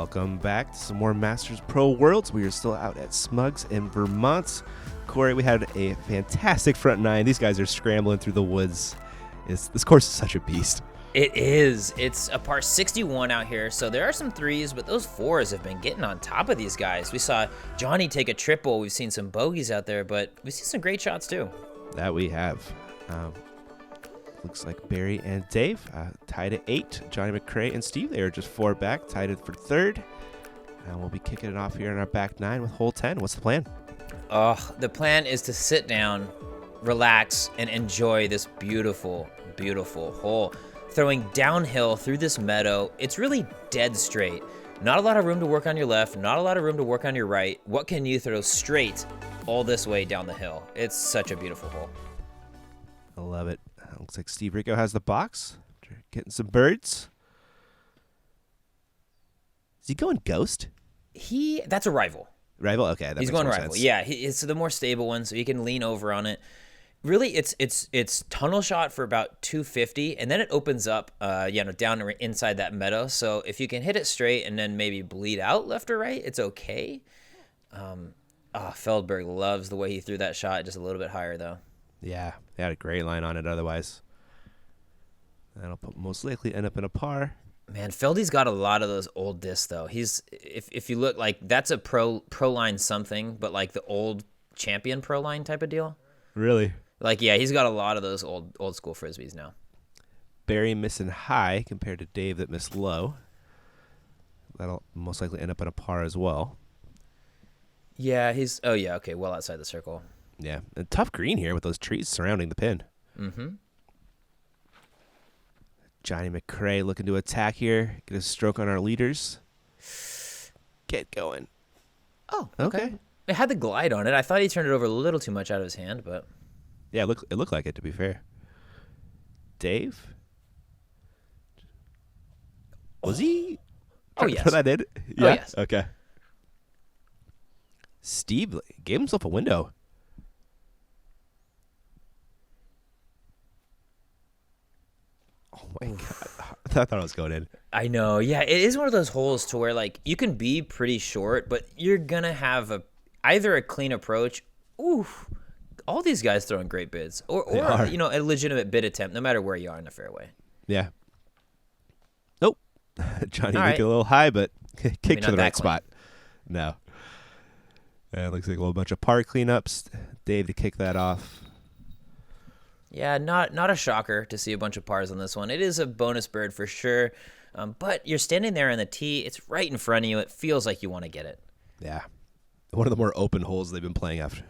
Welcome back to some more Masters Pro Worlds. We are still out at Smugs in Vermont. Corey, we had a fantastic front nine. These guys are scrambling through the woods. This course is such a beast. It is. It's a par 61 out here, so there are some threes, but those fours have been getting on top of these guys. We saw Johnny take a triple. We've seen some bogeys out there, but we've seen some great shots too. That we have. Looks like Barry and Dave tied at 8. Johnny, McCray, and Steve, they are just 4 back, tied it for third. And we'll be kicking it off here in our back 9 with hole 10. What's the plan? The plan is to sit down, relax, and enjoy this beautiful, beautiful hole. Throwing downhill through this meadow, it's really dead straight. Not a lot of room to work on your left, not a lot of room to work on your right. What can you throw straight all this way down the hill? It's such a beautiful hole. I love it. Looks like Steve Rico has the box. Getting some birds. Is he going ghost? That's a rival. Rival? Okay. He's going rival. Sense. Yeah, it's the more stable one, so he can lean over on it. Really, it's tunnel shot for about 250, and then it opens up, down inside that meadow. So if you can hit it straight and then maybe bleed out left or right, it's okay. Feldberg loves the way he threw that shot, just a little bit higher though. Yeah, they had a great line on it otherwise. That'll most likely end up in a par. Man, Feldy's got a lot of those old discs though. If you look, like, that's a pro line something, but like the old champion pro line type of deal. Really? Like, yeah, he's got a lot of those old school Frisbees now. Barry missing high compared to Dave that missed low. That'll most likely end up in a par as well. Yeah, well outside the circle. Yeah, a tough green here with those trees surrounding the pin. Mm-hmm. Johnny McCray looking to attack here. Get a stroke on our leaders. Get going. Oh, okay. It had the glide on it. I thought he turned it over a little too much out of his hand, but... Yeah, it looked like it, to be fair. Dave? Was he? Oh, yes. Put that in? Yeah? Oh, yes. Okay. Steve gave himself a window. Oh, my God. I thought I was going in. I know. Yeah, it is one of those holes to where, like, you can be pretty short, but you're going to have either a clean approach. Oof. All these guys throwing great bids. Or a legitimate bid attempt, no matter where you are in the fairway. Yeah. Nope. Johnny All make it a little high, but kicked to the right clean. spot. No. It looks like a little bunch of par cleanups. Dave to kick that off. Yeah, not a shocker to see a bunch of pars on this one. It is a bonus bird for sure, but you're standing there on the tee. It's right in front of you. It feels like you want to get it. Yeah. One of the more open holes they've been playing after,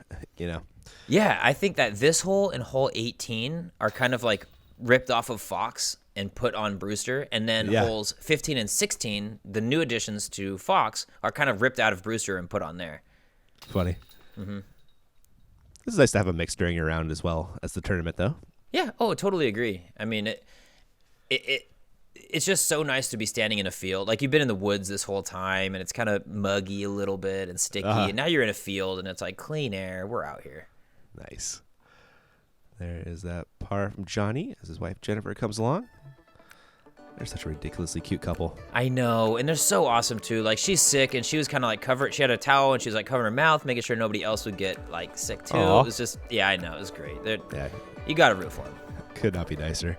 Yeah, I think that this hole and hole 18 are kind of like ripped off of Fox and put on Brewster, and then holes 15 and 16, the new additions to Fox, are kind of ripped out of Brewster and put on there. Funny. Mm-hmm. This is nice to have a mix during your round as well as the tournament, though. Yeah. Oh, totally agree. I mean, it's just so nice to be standing in a field. Like, you've been in the woods this whole time, and it's kind of muggy a little bit and sticky. And now you're in a field, and it's like clean air. We're out here. Nice. There is that par from Johnny as his wife Jennifer comes along. They're such a ridiculously cute couple. I know, and they're so awesome too. Like, she's sick, and she was kind of like covered. She had a towel, and she was like covering her mouth, making sure nobody else would get like sick too. Aww. It was just, yeah, I know, it was great. Yeah, you got to root for them. Could not be nicer.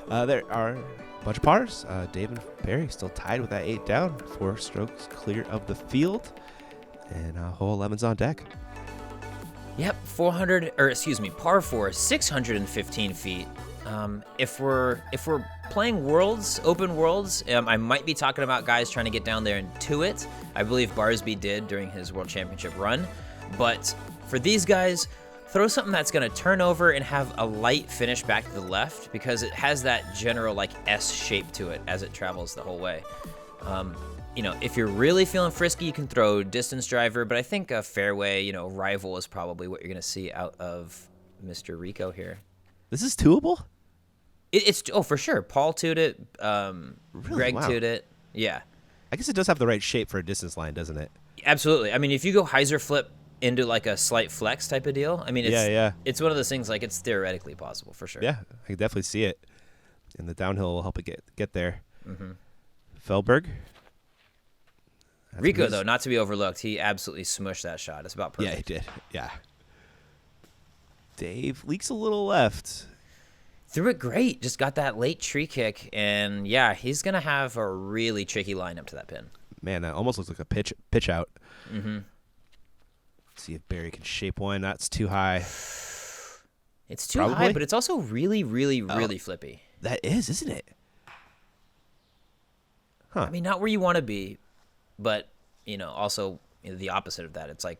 There are a bunch of pars. Dave and Barry still tied with that 8 down, 4 strokes clear of the field, and hole 11's on deck. Yep, par 4, 615 feet. If we're playing worlds, open worlds, I might be talking about guys trying to get down there and to it. I believe Barsby did during his World Championship run. But for these guys, throw something that's going to turn over and have a light finish back to the left, because it has that general like S shape to it as it travels the whole way. If you're really feeling frisky, you can throw distance driver, but I think a fairway, rival is probably what you're going to see out of Mr. Rico here. This is twoable? It's for sure. Paul toed it. Really? Greg Wow. toed it. Yeah. I guess it does have the right shape for a distance line, doesn't it? Absolutely. I mean, if you go hyzer flip into like a slight flex type of deal, I mean, it's one of those things, like, it's theoretically possible for sure. Yeah, I can definitely see it. And the downhill will help it get there. Mm-hmm. Feldberg Rico, though, not to be overlooked, he absolutely smushed that shot. It's about perfect. Yeah, he did. Yeah. Dave leaks a little left. Threw it great. Just got that late tree kick, and yeah, he's gonna have a really tricky lineup to that pin. Man, that almost looks like a pitch out. Mm-hmm. See if Barry can shape one. That's too high. It's too high, but it's also really, really, really flippy. That is, isn't it? Huh. I mean, not where you want to be, but also the opposite of that. It's like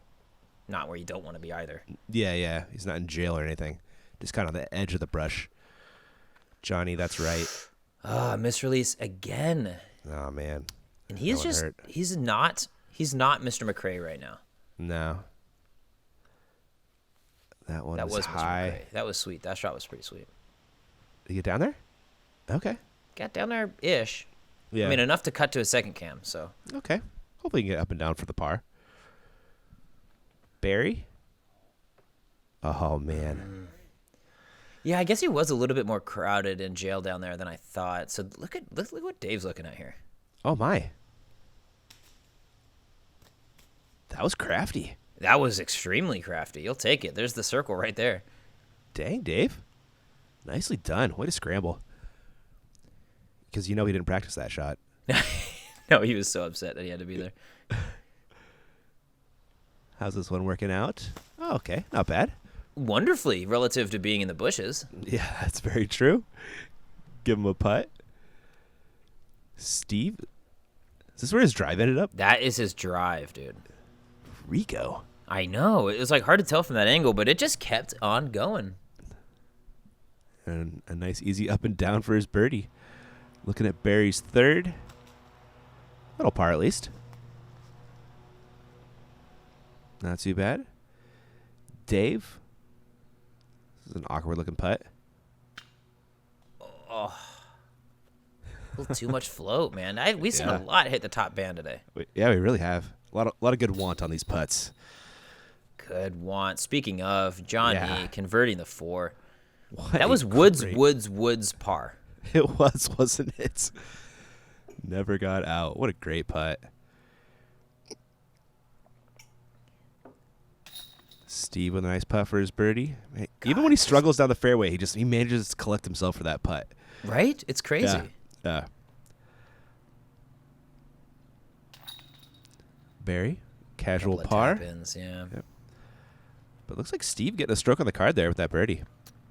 not where you don't want to be either. Yeah. He's not in jail or anything. Just kind of the edge of the brush. Johnny, that's right. Misrelease again. Oh man. And he's not Mr. McCray right now. No. That one was high. Mr. McCray. That was sweet. That shot was pretty sweet. Did you get down there? Okay. Got down there ish. Yeah. I mean, enough to cut to a second cam, so. Okay. Hopefully you can get up and down for the par. Barry? Oh man. Yeah, I guess he was a little bit more crowded in jail down there than I thought. So look what Dave's looking at here. Oh my. That was crafty. That was extremely crafty. You'll take it. There's the circle right there. Dang, Dave. Nicely done. Way to scramble. Because he didn't practice that shot. No, he was so upset that he had to be there. How's this one working out? Oh, okay. Not bad. Wonderfully, relative to being in the bushes. Yeah, that's very true. Give him a putt. Steve? Is this where his drive ended up? That is his drive, dude. Rico. I know. It was hard to tell from that angle, but it just kept on going. And a nice easy up and down for his birdie. Looking at Barry's third. Little par at least. Not too bad. Dave. This is an awkward looking putt. Oh. A little too much float, man. We've seen a lot hit the top band today. Yeah, we really have. A lot of good want on these putts. Good want. Speaking of, Johnny converting the 4. That was Woods par. It was, wasn't it? Never got out. What a great putt. Steve with a nice putt for his birdie. Man, even when he struggles down the fairway, he manages to collect himself for that putt. Right? It's crazy. Yeah. Barry, casual par. Tap-ins, yeah. Yep. But looks like Steve getting a stroke on the card there with that birdie.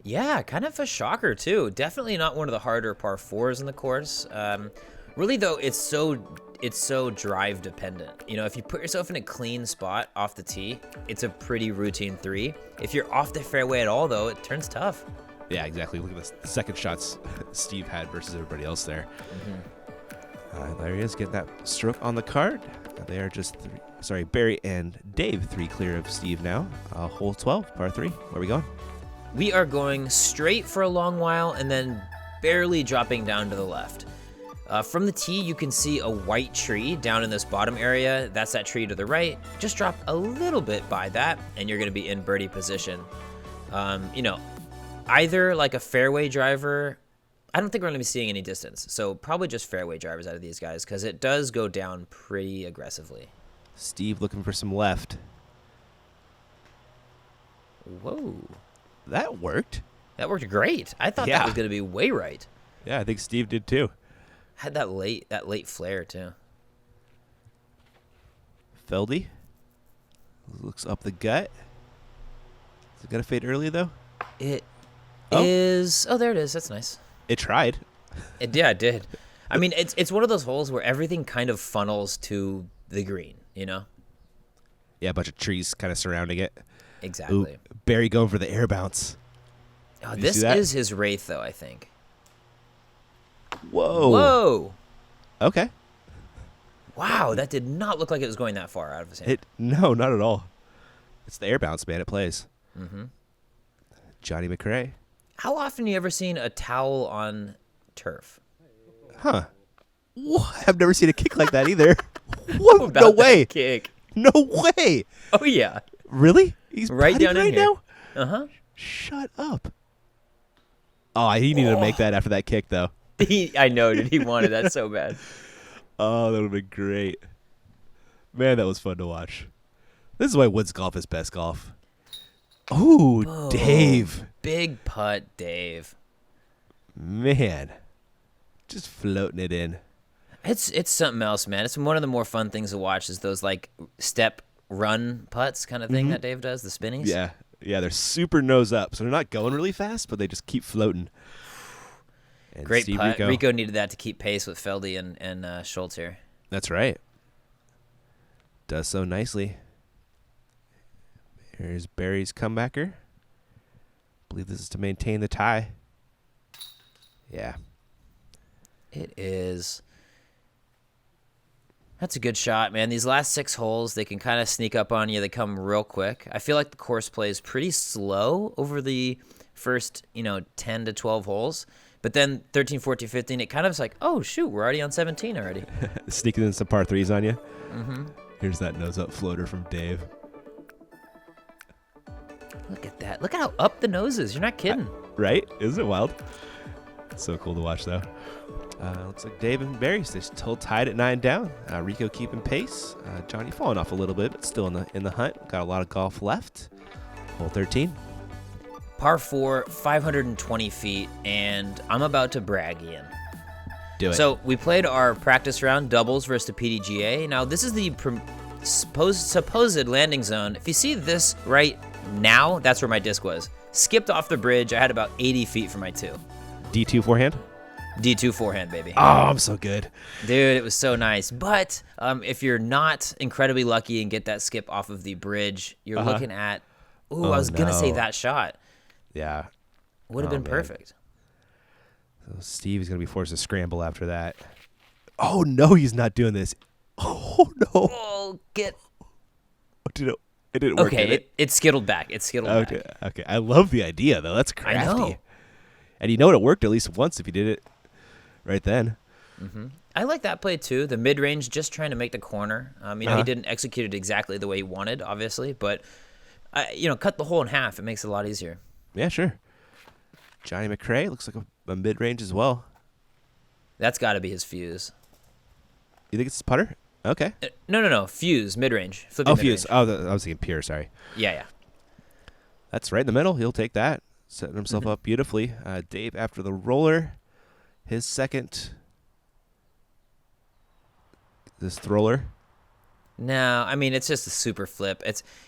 Yeah, kind of a shocker too. Definitely not one of the harder par 4s in the course. Really though, it's so drive dependent. If you put yourself in a clean spot off the tee, it's a pretty routine 3. If you're off the fairway at all though, it turns tough. Yeah, exactly. Look at the second shots Steve had versus everybody else there. There he is, getting that stroke on the card. They are just Barry and Dave 3 clear of Steve now. Hole 12, par 3. Where are we going? We are going straight for a long while and then barely dropping down to the left. From the tee, you can see a white tree down in this bottom area. That's that tree to the right. Just drop a little bit by that, and you're going to be in birdie position. Either like a fairway driver. I don't think we're going to be seeing any distance, so probably just fairway drivers out of these guys because it does go down pretty aggressively. Steve looking for some left. Whoa. That worked. That worked great. I thought that was going to be way right. Yeah, I think Steve did too. Had that late flare too. Feldy looks up the gut. Is it gonna fade early though? It is. Oh, there it is. That's nice. It tried. It did. I mean, it's one of those holes where everything kind of funnels to the green. Yeah, a bunch of trees kind of surrounding it. Exactly. Ooh, Barry going for the air bounce. Oh, this is his wraith though, I think. Whoa. Okay. Wow, that did not look like it was going that far out of his hand. No, not at all. It's the air bounce, man. It plays. Mm-hmm. Johnny McCray. How often have you ever seen a towel on turf? Huh. I've never seen a kick like that either. What? No way. Kick. No way. Oh, yeah. Really? He's right down in here. Now? Uh-huh. Shut up. Oh, he needed to make that after that kick, though. I know, dude. He wanted that so bad. Oh, that would have been great. Man, that was fun to watch. This is why woods golf is best golf. Ooh, Oh, Dave. Big putt, Dave. Man. Just floating it in. It's something else, man. It's one of the more fun things to watch is those like step run putts kind of thing that Dave does, the spinnies. Yeah. Yeah, they're super nose up. So they're not going really fast, but they just keep floating. And Great Steve putt. Rico. Rico needed that to keep pace with Feldy and Schultz here. That's right. Does so nicely. Here's Barry's comebacker. Believe this is to maintain the tie. Yeah. It is. That's a good shot, man. These last 6 holes, they can kind of sneak up on you. They come real quick. I feel like the course plays pretty slow over the first, 10 to 12 holes. But then 13, 14, 15, it kind of is like, oh, shoot, we're already on 17 already. Sneaking in some par threes on you. Mm-hmm. Here's that nose up floater from Dave. Look at that. Look at how up the nose is. You're not kidding. Right? Isn't it wild? So cool to watch, though. Looks like Dave and Barry still tied at 9 down. Rico keeping pace. Johnny falling off a little bit, but still in the hunt. Got a lot of golf left. Hole 13. Par 4, 520 feet, and I'm about to brag, Ian. Do it. So we played our practice round doubles versus the PDGA. Now this is the supposed landing zone. If you see this right now, that's where my disc was. Skipped off the bridge. I had about 80 feet for my 2. D2 forehand? D2 forehand, baby. Oh, I'm so good. Dude, it was so nice. But if you're not incredibly lucky and get that skip off of the bridge, you're looking at, I was going to say that shot. Yeah. Would have been man. perfect. So Steve is going to be forced to scramble after that. Oh, no, he's not doing this. Oh, no. Oh, It didn't work, okay, did it? it skittled back. It skittled back. Okay. I love the idea, though. That's crafty. I know. And you know it worked at least once if you did it right then. Mm-hmm. I like that play, too. The mid-range, just trying to make the corner. He didn't execute it exactly the way he wanted, obviously. But, cut the hole in half. It makes it a lot easier. Yeah, sure. Johnny McCray looks like a mid-range as well. That's got to be his fuse. You think it's his putter? Okay. No. Fuse, mid-range. Oh, fuse. Oh, I was thinking pure, sorry. Yeah. That's right in the middle. He'll take that. Setting himself up beautifully. Dave after the roller. His second. This roller. No, I mean, it's just a super flip.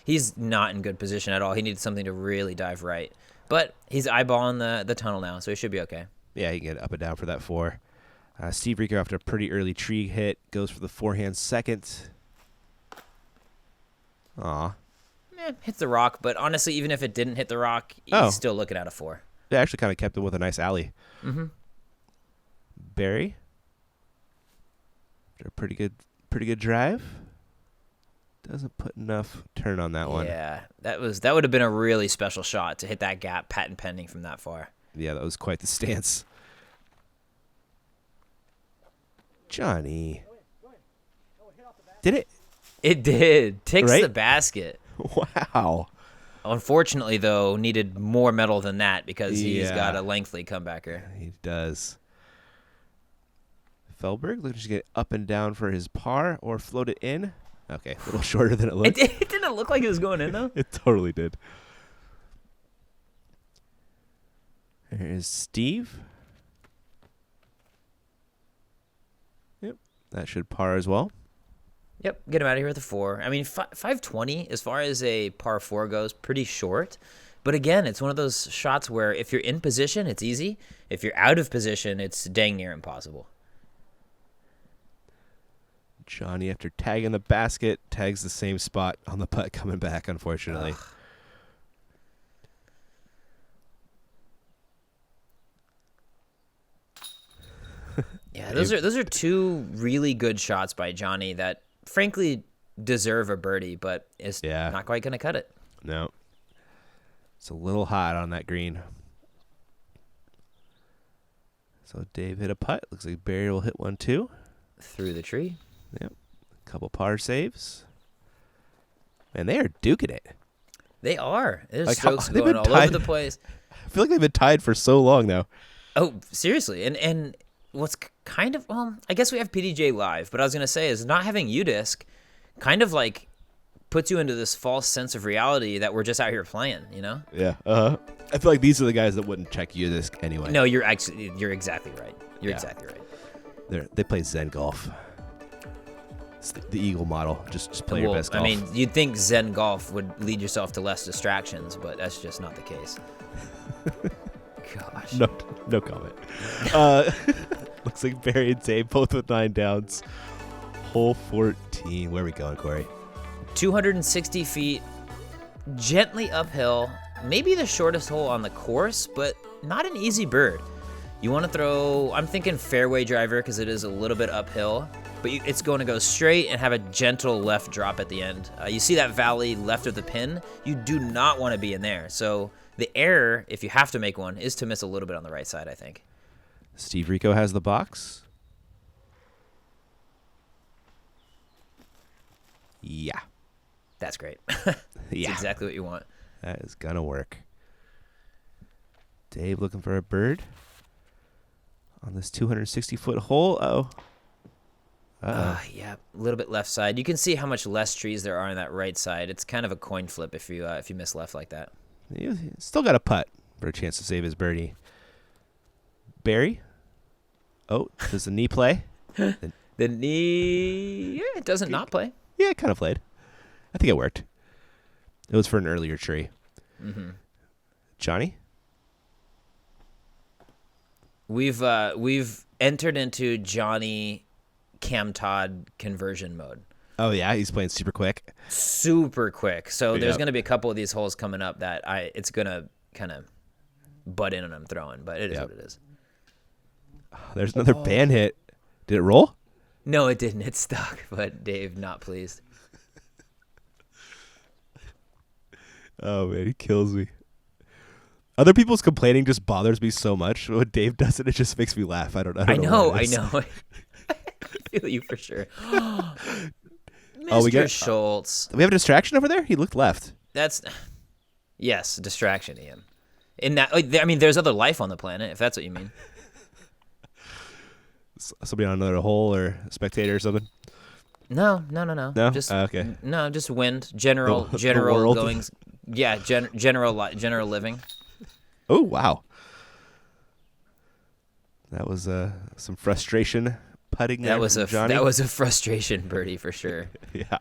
He's not in good position at all. He needs something to really dive right. But he's eyeballing the tunnel now, so he should be okay. Yeah, he can get up and down for that 4. Steve Rico, after a pretty early tree hit, goes for the forehand second. Aw. Hits the rock, but honestly, even if it didn't hit the rock, he's still looking at a 4. They actually kind of kept it with a nice alley. Mm-hmm. Barry. After a pretty good drive. Doesn't put enough turn on that one. Yeah, that would have been a really special shot to hit that gap, patent pending from that far. Yeah, that was quite the stance. Johnny. Did it? It did. Ticks Right? the basket. Wow. Unfortunately, though, needed more metal than that because he's Yeah. got a lengthy comebacker. He does. Feldberg looks to get up and down for his par or float it in. Okay, a little shorter than it looked. It didn't look like it was going in, though. It totally did. Here's Steve. Yep, that should par as well. Yep, get him out of here with a 4. I mean, 520, as far as a par 4 goes, pretty short. But again, it's one of those shots where if you're in position, it's easy. If you're out of position, it's dang near impossible. Johnny, after tagging the basket, tags the same spot on the putt coming back, unfortunately. Yeah, those are 2 really good shots by Johnny that, frankly, deserve a birdie, but it's not quite going to cut it. No. It's a little hot on that green. So Dave hit a putt. Looks like Barry will hit one too. Through the tree. Yep. A couple par saves. Man, they are duking it. They are. There's Like, strokes they've going been all over tied- the place. I feel like they've been tied for so long now. Oh, seriously. And what's kind of, well, I guess we have PDGA Live, but I was going to say is not having UDisc kind of like puts you into this false sense of reality that we're just out here playing, you know? Yeah. I feel like these are the guys that wouldn't check you this anyway. No, you're exactly right. You're exactly right. They play Zen golf. It's the Eagle model. Just play your best golf. I mean, you'd think Zen golf would lead yourself to less distractions, but that's just not the case. Gosh. No comment. Looks like Barry and Dave both with 9 downs. Hole 14. Where are we going, Corey? 260 feet, gently uphill. Maybe the shortest hole on the course, but not an easy bird. You want to throw, I'm thinking fairway driver because it is a little bit uphill, but it's going to go straight and have a gentle left drop at the end. You see that valley left of the pin? You do not want to be in there. So the error, if you have to make one, is to miss a little bit on the right side, I think. Steve Rico has the box. Yeah. That's great. That's exactly what you want. That is going to work. Dave looking for a bird on this 260-foot hole. Yeah, a little bit left side. You can see how much less trees there are on that right side. It's kind of a coin flip if you miss left like that. You still got a putt for a chance to save his birdie. Barry? Oh, does the knee play? The knee, yeah, it doesn't not play. Yeah, it kind of played. I think it worked. It was for an earlier tree. Mm-hmm. Johnny? We've entered into Johnny Cam Todd conversion mode. Oh, yeah? He's playing super quick? Super quick. So there's going to be a couple of these holes coming up that it's going to kind of butt in and I'm throwing, but it is what it is. There's another band hit. Did it roll? No, it didn't. It stuck, but Dave not pleased. Oh, man, he kills me. Other people's complaining just bothers me so much. When Dave does it, it just makes me laugh. I don't know. I know. I feel you for sure. Mr. We got Schultz. We have a distraction over there? He looked left. Yes, distraction, Ian. In that, I mean, there's other life on the planet, if that's what you mean. Somebody on another hole or a spectator or something? No. No? Just okay. No, just wind. General world. goings. Yeah, general living. Oh, wow. That was some frustration putting. That was Johnny. That was a frustration birdie for sure. Yeah.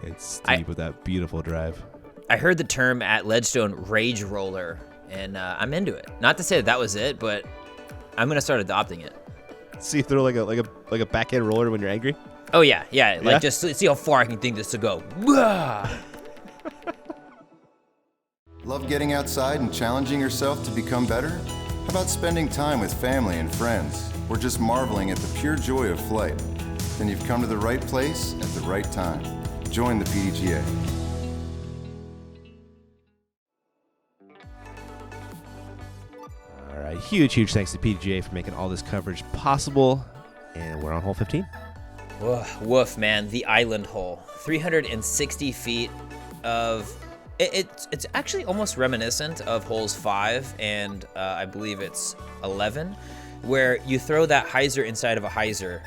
It's Steve with that beautiful drive. I heard the term at Ledgestone rage roller, and I'm into it. Not to say that was it, but I'm gonna start adopting it. See you throw like a backhand roller when you're angry. Oh yeah. Like just see how far I can think this to go. Love getting outside and challenging yourself to become better? How about spending time with family and friends, or just marveling at the pure joy of flight? Then you've come to the right place at the right time. Join the PDGA. All right, huge thanks to PDGA for making all this coverage possible. And we're on hole 15. Woof, man. The island hole. 360 feet of... It's actually almost reminiscent of holes 5 and I believe it's 11, where you throw that hyzer inside of a hyzer.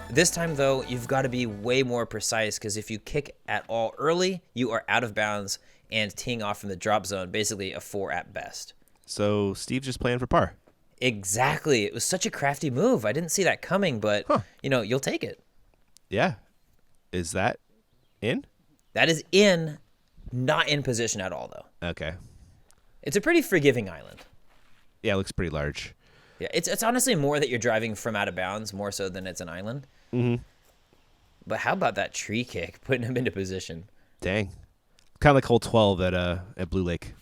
This time, though, you've got to be way more precise because if you kick at all early, you are out of bounds and teeing off from the drop zone, basically a 4 at best. So Steve's just playing for par. Exactly. It was such a crafty move. I didn't see that coming, but, you'll take it. Yeah. Is that in? That is in. Not in position at all, though. Okay. It's a pretty forgiving island. Yeah, it looks pretty large. Yeah, it's honestly more that you're driving from out of bounds, more so than it's an island. Mm-hmm. But how about that tree kick, putting him into position? Dang. Kind of like hole 12 at Blue Lake.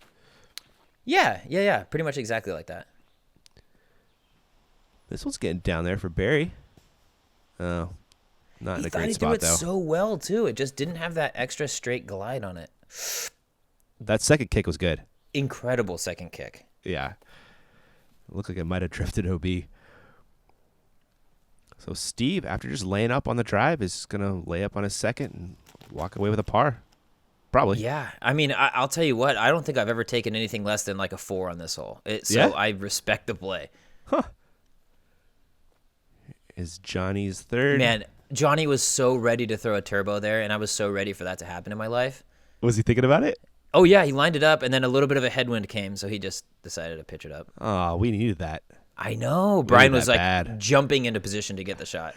Yeah. Pretty much exactly like that. This one's getting down there for Barry. Oh, not in a great spot, though. He threw it so well, too. It just didn't have that extra straight glide on it. That second kick was good. Incredible second kick. Yeah. It looked like it might have drifted OB. So Steve, after just laying up on the drive, is going to lay up on his second and walk away with a par. Probably. Yeah. I mean, I'll tell you what. I don't think I've ever taken anything less than like a 4 on this hole. So I respect the play. Huh. is Johnny's third. Man, Johnny was so ready to throw a turbo there, and I was so ready for that to happen in my life. Was he thinking about it? Oh, yeah, he lined it up, and then a little bit of a headwind came, so he just decided to pitch it up. Oh, we needed that. I know. Brian was like bad. jumping into position to get the shot.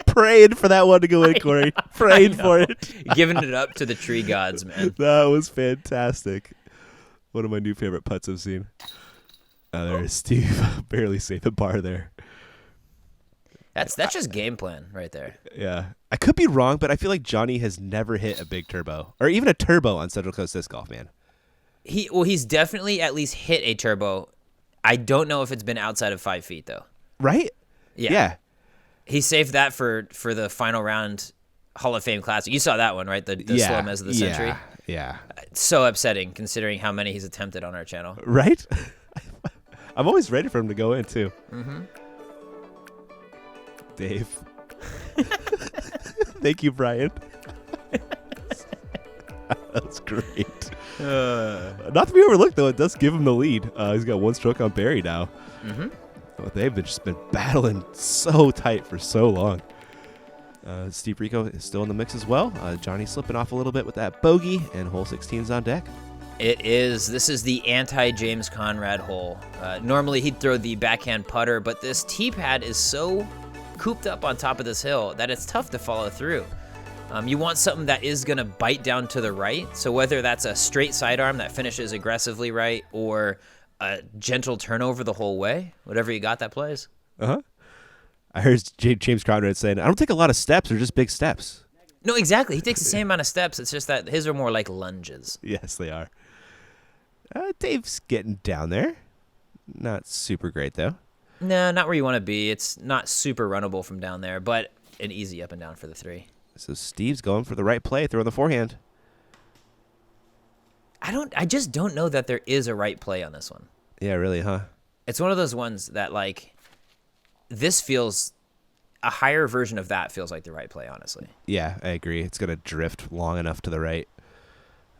Praying for that one to go in, Corey. Praying for it. Giving it up to the tree gods, man. That was fantastic. One of my new favorite putts I've seen. There's Steve. Barely safe the bar there. That's just game plan right there. Yeah. I could be wrong, but I feel like Johnny has never hit a big turbo or even a turbo on Central Coast Disc Golf, man. He's definitely at least hit a turbo. I don't know if it's been outside of 5 feet, though. Right? Yeah. He saved that for the final round Hall of Fame Classic. You saw that one, right? The slow mez of the century. Yeah. So upsetting considering how many he's attempted on our channel. Right? I'm always ready for him to go in, too. Mm-hmm. Dave. Thank you, Brian. That's great. Not to be overlooked, though, it does give him the lead. He's got one stroke on Barry now. Mm-hmm. Well, they've just been battling so tight for so long. Steve Rico is still in the mix as well. Johnny slipping off a little bit with that bogey, and hole 16's on deck. It is. This is the anti-James Conrad hole. Normally, he'd throw the backhand putter, but this tee pad is so cooped up on top of this hill that it's tough to follow through. You want something that is going to bite down to the right. So whether that's a straight sidearm that finishes aggressively right or a gentle turnover the whole way, whatever you got, that plays. Uh-huh. I heard James Conrad saying, I don't take a lot of steps. They're just big steps. No, exactly. He takes the same amount of steps. It's just that his are more like lunges. Yes, they are. Dave's getting down there. Not super great, though. No, not where you want to be. It's not super runnable from down there, but an easy up and down for the 3. So Steve's going for the right play, throwing the forehand. I just don't know that there is a right play on this one. Yeah, really, huh? It's one of those ones that, like, this feels, a higher version of that feels like the right play, honestly. Yeah, I agree. It's going to drift long enough to the right.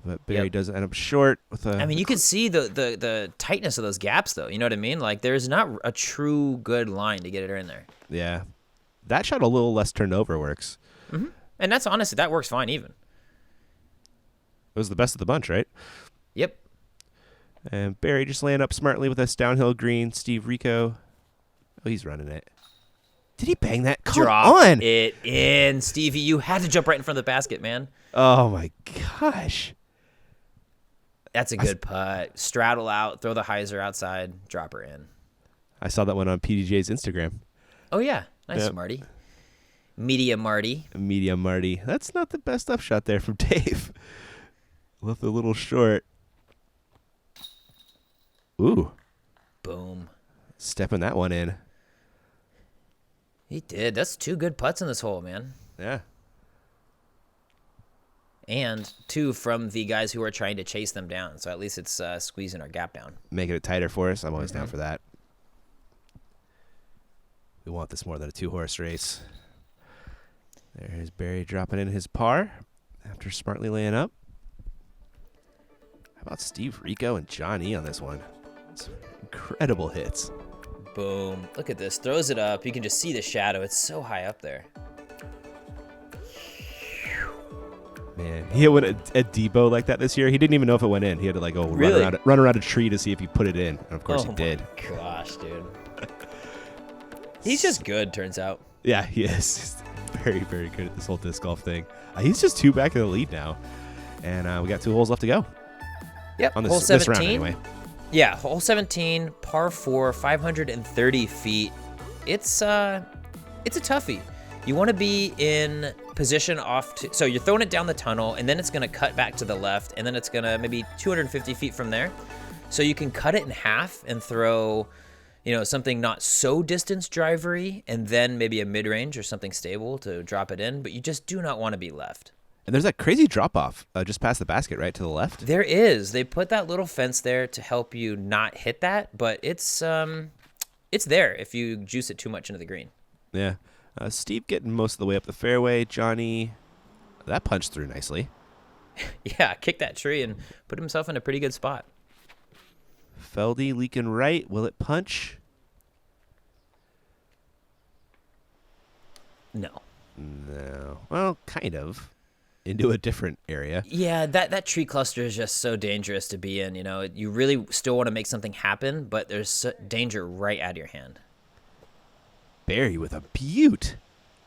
But Barry does end up short with a... I mean, you could see the tightness of those gaps, though. You know what I mean? Like, there's not a true good line to get it in there. Yeah. That shot a little less turned over works. Mm-hmm. And that's honestly, that works fine even. It was the best of the bunch, right? Yep. And Barry just laying up smartly with this downhill green. Steve Rico. Oh, he's running it. Did he bang that? Come on. It in, Stevie. You had to jump right in front of the basket, man. Oh, my gosh. That's a good putt. Straddle out, throw the hyzer outside, drop her in. I saw that one on PDGA's Instagram. Oh, yeah. Nice, Marty. Media Marty. Media Marty. That's not the best upshot there from Dave. Left a little short. Ooh. Boom. Stepping that one in. He did. That's 2 good putts in this hole, man. Yeah. And 2 from the guys who are trying to chase them down. So at least it's squeezing our gap down. Making it tighter for us. I'm always down for that. We want this more than a 2-horse race. There's Barry dropping in his par after smartly laying up. How about Steve Rico and Johnny on this one? Some incredible hits. Boom. Look at this. Throws it up. You can just see the shadow. It's so high up there. Man, he hit a Debo like that this year. He didn't even know if it went in. He had to run around a tree to see if he put it in. And of course he did. Oh my gosh, dude. He's just good, turns out. Yeah, he is. He's very, very good at this whole disc golf thing. He's just 2 back in the lead now. And we got 2 holes left to go. Yep, on hole 17. This round anyway. Yeah, hole 17, par 4, 530 feet. It's a toughie. You want to be in position off to, so you're throwing it down the tunnel, and then it's going to cut back to the left, and then it's going to maybe 250 feet from there. So you can cut it in half and throw, something not so distance drivery, and then maybe a mid-range or something stable to drop it in, but you just do not want to be left. And there's that crazy drop-off just past the basket, right, to the left? There is. They put that little fence there to help you not hit that, but it's there if you juice it too much into the green. Yeah. Steve getting most of the way up the fairway. Johnny, that punched through nicely. Yeah, kicked that tree and put himself in a pretty good spot. Feldy leaking right. Will it punch? No. No. Well, kind of. Into a different area. Yeah, that tree cluster is just so dangerous to be in. You know, you really still want to make something happen, but there's danger right out of your hand. Barry with a beaut.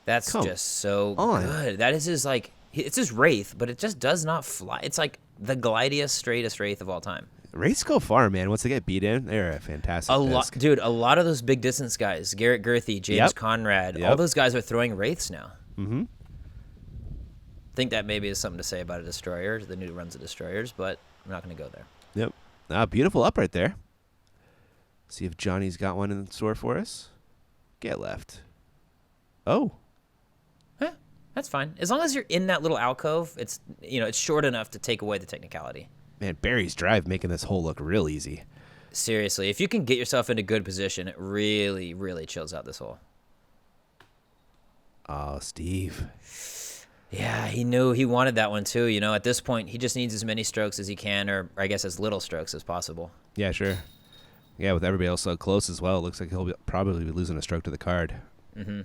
That's just so good. That is his, like, it's his Wraith, but it just does not fly. It's like the glidiest, straightest Wraith of all time. Wraiths go far, man. Once they get beat in, they're a fantastic disc. Dude, a lot of those big distance guys, Garrett Girthy, James Conrad, all those guys are throwing Wraiths now. Mm-hmm. I think that maybe is something to say about a destroyer, the new runs of destroyers, but I'm not going to go there. Yep. Beautiful up right there. See if Johnny's got one in store for us. Get left. Oh. That's fine. As long as you're in that little alcove, it's short enough to take away the technicality. Man, Barry's drive making this hole look real easy. Seriously, if you can get yourself into good position, it really, really chills out this hole. Oh, Steve. Yeah, he knew he wanted that one too. You know, at this point, he just needs as many strokes as he can, or I guess as little strokes as possible. Yeah, sure. Yeah, with everybody else so close as well, it looks like he'll probably be losing a stroke to the card. Mm-hmm.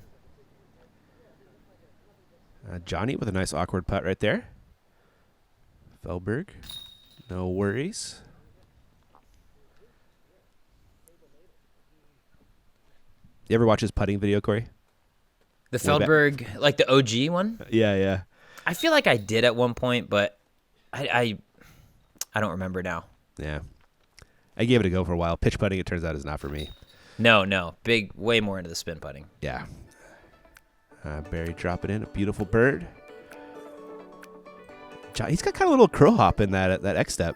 Johnny with a nice awkward putt right there. Feldberg, no worries. You ever watch his putting video, Corey? The Feldberg, like the OG one? Yeah. I feel like I did at one point, but I don't remember now. Yeah. I gave it a go for a while. Pitch putting, it turns out, is not for me. No. Way more into the spin putting. Yeah. Barry dropping in. A beautiful bird. He's got kind of a little crow hop in that X step.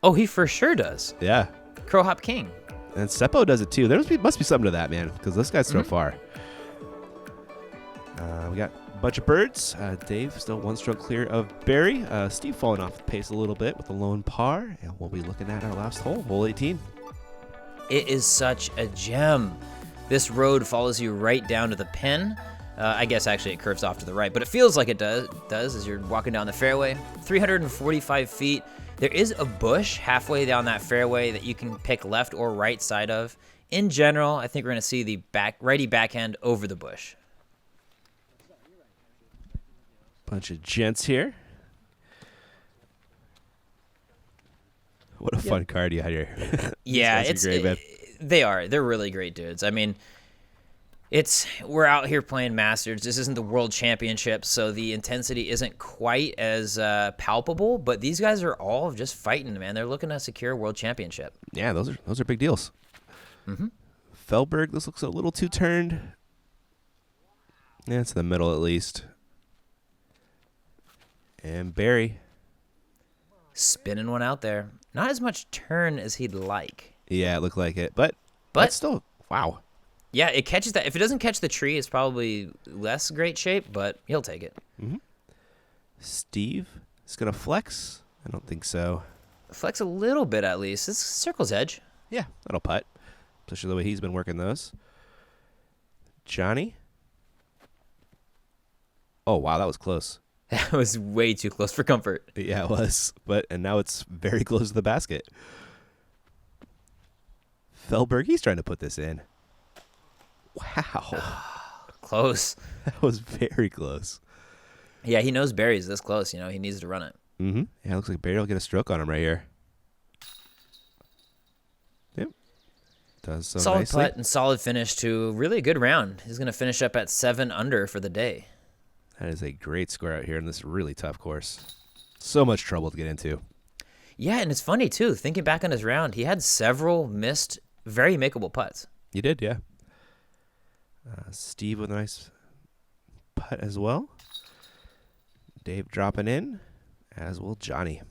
Oh, he for sure does. Yeah. Crow hop king. And Seppo does it too. There must be something to that, man, because those guys throw far. We got a bunch of birds. Dave still one stroke clear of Barry. Steve falling off the pace a little bit with a lone par. And we'll be looking at our last hole, hole 18. It is such a gem. This road follows you right down to the pin. I guess actually it curves off to the right, but it feels like it does as you're walking down the fairway. 345 feet. There is a bush halfway down that fairway that you can pick left or right side of. In general, I think we're going to see the righty backhand over the bush. Bunch of gents here. What a fun card you had here. Yeah, it's great, man. They're really great dudes. I mean, we're out here playing Masters. This isn't the World Championship, so the intensity isn't quite as palpable. But these guys are all just fighting, man. They're looking to secure a World Championship. Yeah, those are big deals. Mm-hmm. Feldberg, this looks a little too turned. Yeah, it's in the middle at least. And Barry spinning one out there. Not as much turn as he'd like. Yeah, it looked like it, but that's still wow. Yeah, it catches that. If it doesn't catch the tree, it's probably less great shape, but he'll take it. Mm-hmm. Steve is going to flex? I don't think so. Flex a little bit at least. It's circle's edge. Yeah, that'll putt, especially the way he's been working those. Johnny? Oh, wow, that was close. That was way too close for comfort. Yeah, it was. And now it's very close to the basket. Feldberg, he's trying to put this in. Wow. Close. That was very close. Yeah, he knows Barry's this close. You know, he needs to run it. Mm-hmm. Yeah, it looks like Barry will get a stroke on him right here. Yep. Does so solid nicely. Putt and solid finish to really a good round. He's going to finish up at 7 under for the day. That is a great score out here in this really tough course. So much trouble to get into. Yeah, and it's funny, too. Thinking back on his round, he had several missed, very makeable putts. You did, yeah. Steve with a nice putt as well. Dave dropping in, as will Johnny.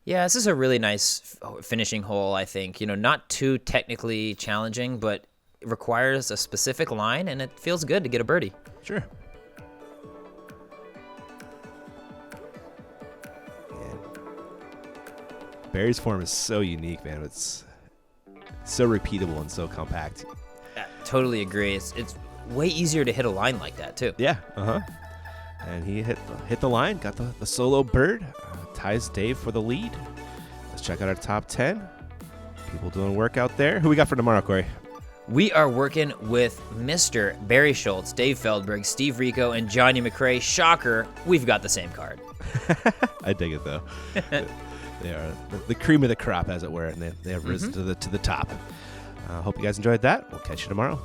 Yeah, this is a really nice finishing hole, I think. You know, not too technically challenging, but it requires a specific line, and it feels good to get a birdie. Sure. Yeah. Barry's form is so unique, man. It's so repeatable and so compact. I totally agree. It's way easier to hit a line like that, too. Yeah, And he hit the line, got the solo bird, ties Dave for the lead. As check out our top 10. People doing work out there. Who we got for tomorrow, Corey? We are working with Mr. Barry Schultz, Dave Feldberg, Steve Rico, and Johnny McCray. Shocker, we've got the same card. I dig it, though. They are the cream of the crop, as it were, and they have risen to the top. Hope you guys enjoyed that. We'll catch you tomorrow.